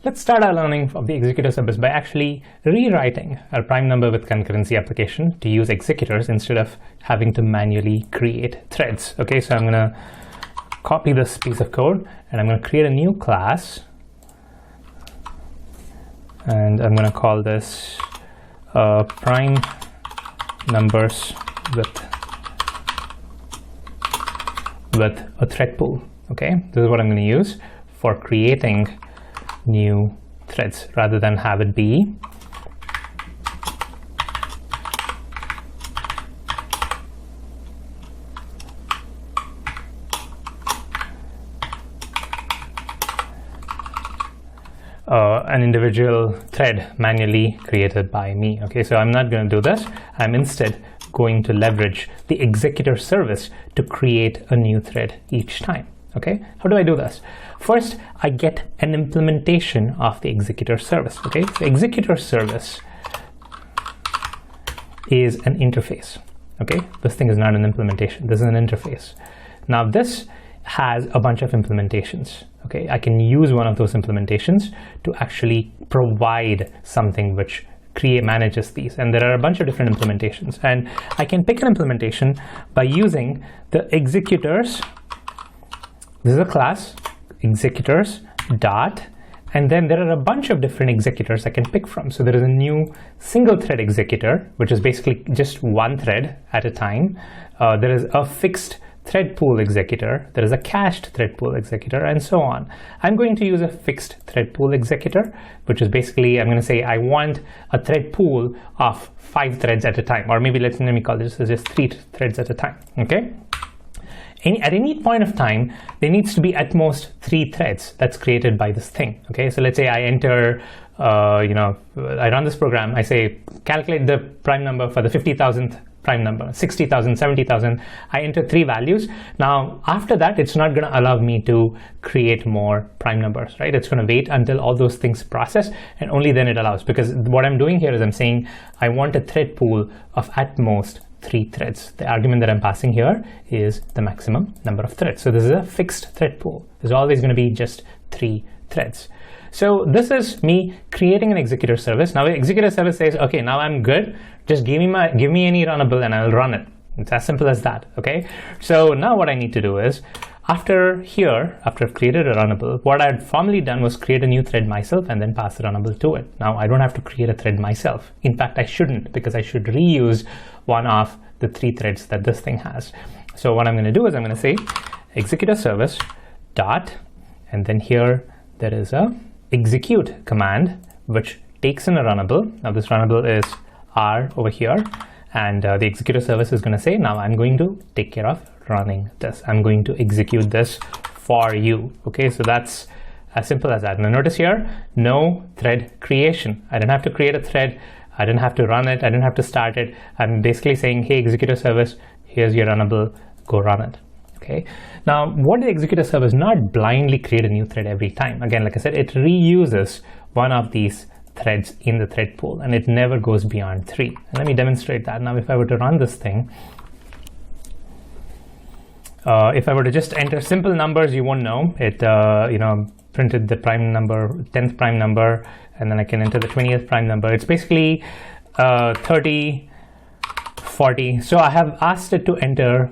Let's start our learning of the executor service by actually rewriting our prime number with concurrency application to use executors instead of having to manually create threads. Okay, so I'm going to copy this piece of code and I'm going to create a new class. And I'm going to call this prime numbers with a thread pool. Okay, this is what I'm going to use for creating new threads rather than have it be an individual thread manually created by me. Okay, so I'm not going to do this. I'm instead going to leverage the executor service to create a new thread each time. Okay, how do I do this? First, I get an implementation of the executor service. Okay, the executor service is an interface. Okay, this thing is not an implementation. This is an interface. Now this has a bunch of implementations. Okay, I can use one of those implementations to actually provide something which manages these, and there are a bunch of different implementations, and I can pick an implementation by using the executors. This is a class, executors dot, and then there are a bunch of different executors I can pick from. So there is a new single thread executor, which is basically just one thread at a time. There is a fixed thread pool executor, there is a cached thread pool executor, and so on. I'm going to use a fixed thread pool executor, which is basically, I'm going to say I want a thread pool of 5 threads at a time, or maybe let me call this as just 3 threads at a time. Okay. At any point of time, there needs to be at most 3 threads that's created by this thing. Okay, so let's say I enter, I run this program. I say calculate the prime number for the 50,000th prime number, 60,000, 70,000. I enter 3 values. Now, after that, it's not going to allow me to create more prime numbers, right? It's going to wait until all those things process, and only then it allows. Because what I'm doing here is I'm saying I want a thread pool of at most 3 threads. The argument that I'm passing here is the maximum number of threads. So this is a fixed thread pool. There's always going to be just 3 threads. So this is me creating an executor service. Now the executor service says, okay, now I'm good. Just give me any runnable and I'll run it. It's as simple as that. Okay. So now what I need to do is after I've created a runnable, what I'd formerly done was create a new thread myself and then pass the runnable to it. Now I don't have to create a thread myself. In fact, I shouldn't, because I should reuse one of the 3 threads that this thing has. So what I'm going to do is I'm going to say executor service dot, and then here there is a execute command which takes in a runnable. Now this runnable is R over here, and the executor service is going to say, now I'm going to take care of running this. I'm going to execute this for you. Okay, so that's as simple as that. Now notice here, no thread creation. I didn't have to create a thread. I didn't have to run it. I didn't have to start it. I'm basically saying, hey, executor service, here's your runnable, go run it. Okay. Now, what the executor service not blindly create a new thread every time. Again, like I said, it reuses one of these threads in the thread pool, and it never goes beyond 3. And let me demonstrate that. Now, if I were to run this thing, if I were to just enter simple numbers, you won't know. It printed the prime number, 10th prime number, and then I can enter the 20th prime number. It's basically 30, 40. So I have asked it to enter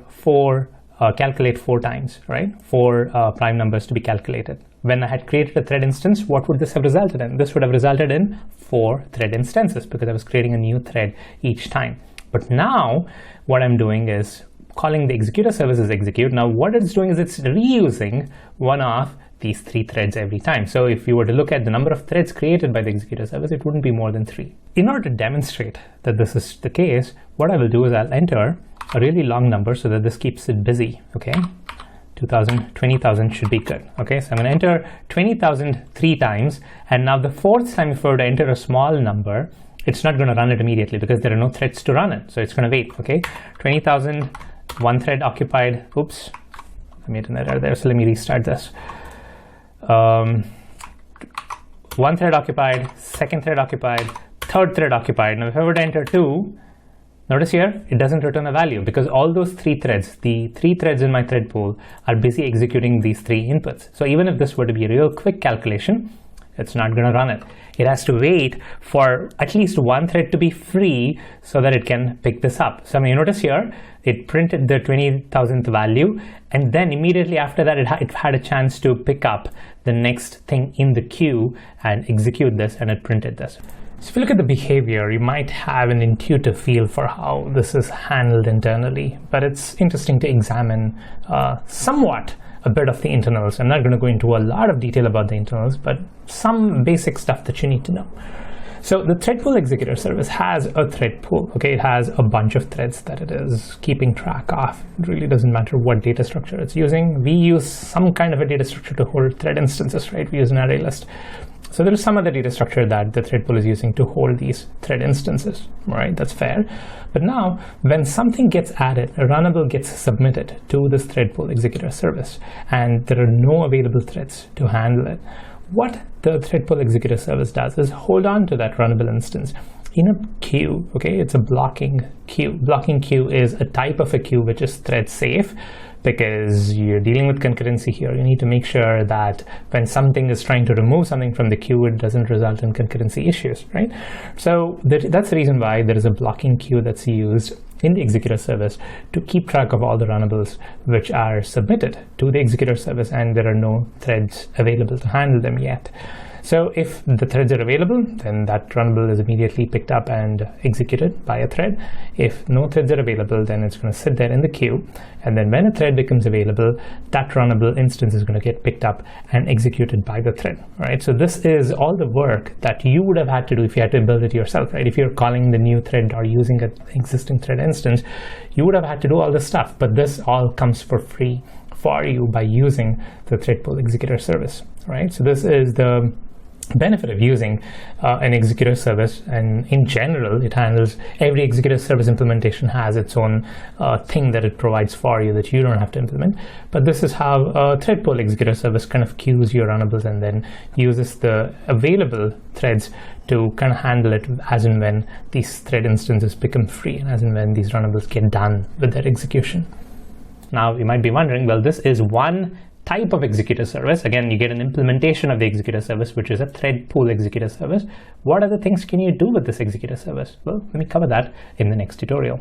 calculate 4 times, right? 4 prime numbers to be calculated. When I had created a thread instance, what would this have resulted in? This would have resulted in 4 thread instances, because I was creating a new thread each time. But now what I'm doing is calling the executor service as execute. Now what it's doing is it's reusing one of these 3 threads every time. So if you were to look at the number of threads created by the executor service, it wouldn't be more than 3. In order to demonstrate that this is the case, what I will do is I'll enter a really long number so that this keeps it busy. Okay, 2,000, 20,000 should be good. Okay, so I'm going to enter 20,000 3 times, and now the 4th time if I were to enter a small number, it's not going to run it immediately because there are no threads to run it. So it's going to wait. Okay, 20,000, 1 thread occupied. Oops, I made an error there. So let me restart this. 1 thread occupied, 2nd thread occupied, 3rd thread occupied. Now if I were to enter 2, notice here, it doesn't return a value because all those 3 threads, the 3 threads in my thread pool, are busy executing these 3 inputs. So even if this were to be a real quick calculation, it's not going to run it. It has to wait for at least one thread to be free so that it can pick this up. So you notice here, it printed the 20,000th value, and then immediately after that, it had a chance to pick up the next thing in the queue and execute this, and it printed this. So if you look at the behavior, you might have an intuitive feel for how this is handled internally, but it's interesting to examine somewhat a bit of the internals. I'm not going to go into a lot of detail about the internals, but some basic stuff that you need to know. So the thread pool executor service has a thread pool. Okay, it has a bunch of threads that it is keeping track of. It really doesn't matter what data structure it's using. We use some kind of a data structure to hold thread instances, right? We use an array list. So there is some other data structure that the thread pool is using to hold these thread instances, right? That's fair. But now, when something gets added, a runnable gets submitted to this thread pool executor service, and there are no available threads to handle it. What the thread pool executor service does is hold on to that runnable instance in a queue. Okay, it's a blocking queue. Blocking queue is a type of a queue which is thread safe, because you're dealing with concurrency here. You need to make sure that when something is trying to remove something from the queue, it doesn't result in concurrency issues, right? So that's the reason why there is a blocking queue that's used in the executor service to keep track of all the runnables which are submitted to the executor service, and there are no threads available to handle them yet. So if the threads are available, then that runnable is immediately picked up and executed by a thread. If no threads are available, then it's going to sit there in the queue. And then when a thread becomes available, that runnable instance is going to get picked up and executed by the thread, right? So this is all the work that you would have had to do if you had to build it yourself, right? If you're calling the new thread or using an existing thread instance, you would have had to do all this stuff. But this all comes for free for you by using the thread pool executor service, right? So this is the benefit of using an executor service, and in general it handles every executor service implementation has its own thing that it provides for you that you don't have to implement. But this is how a thread pool executor service kind of queues your runnables and then uses the available threads to kind of handle it as and when these thread instances become free and as and when these runnables get done with their execution. Now you might be wondering, well, this is one type of executor service. Again, you get an implementation of the executor service, which is a thread pool executor service. What other things can you do with this executor service? Well, let me cover that in the next tutorial.